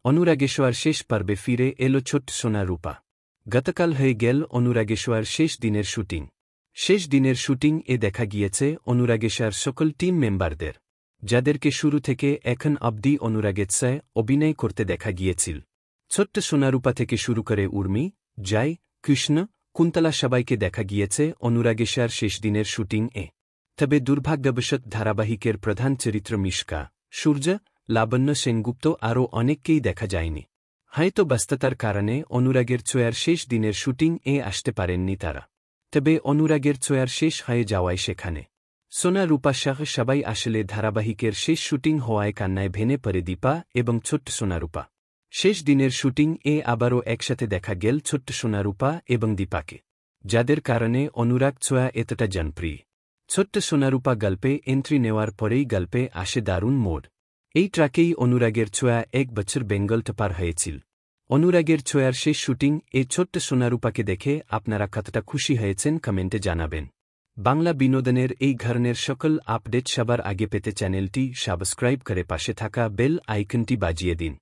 অনুরাগেশ্বর শেষ পর্বে ফিরে এলো ছোট্ট সোনা রূপা। গতকাল হয়ে গেল অনুরাগেশ্বর শেষ দিনের শুটিং। শেষ দিনের শুটিং এ দেখা গিয়েছে অনুরাগেশ্বর সকল টিম মেম্বারদের, যাদেরকে শুরু থেকে এখন অবধি অনুরাগেচ্ছায় অভিনয় করতে দেখা গিয়েছিল। ছোট্ট সোনারূপা থেকে শুরু করে উর্মি, জয়, কৃষ্ণ, কুন্তলা সবাইকে দেখা গিয়েছে অনুরাগেশ্বর শেষ দিনের শুটিং এ। তবে দুর্ভাগ্যবশত ধারাবাহিকের প্রধান চরিত্র মিশকা, সূর্য, লাবণ্য সেনগুপ্ত আরও অনেককেই দেখা যায়নি। হয়তো ব্যস্ততার কারণে অনুরাগের ছোঁয়ার শেষ দিনের শুটিং এ আসতে পারেননি তারা। তবে অনুরাগের ছোঁয়ার শেষ হয়ে যাওয়ায় সেখানে সোনা রূপা সহ সবাই আসলে ধারাবাহিকের শেষ শুটিং হওয়ায় কান্নায় ভেঙে পড়ে দীপা এবং ছোট্ট সোনারূপা। শেষ দিনের শুটিং এ আবারও একসাথে দেখা গেল ছোট্ট সোনারূপা এবং দীপাকে, যাদের কারণে অনুরাগ ছোঁয়া এতটা জনপ্রিয়। ছোট্ট সোনারূপা গল্পে এন্ট্রি নেওয়ার পরেই গল্পে আসে দারুণ মোড়। এই ট্র্যাকেই অনুরাগের ছোঁয়া 1 বছর বেঙ্গলটা পার হয়েছিল। অনুরাগের ছোঁয়ার শেষ শুটিং এ ছোট্ট সোনারূপাকে দেখে আপনারা কতটা খুশি হয়েছেন কমেন্টে জানাবেন। বাংলা বিনোদনের এই ধরনের সকল আপডেট সবার আগে পেতে চ্যানেলটি সাবস্ক্রাইব করে পাশে থাকা বেল আইকনটি বাজিয়ে দিন।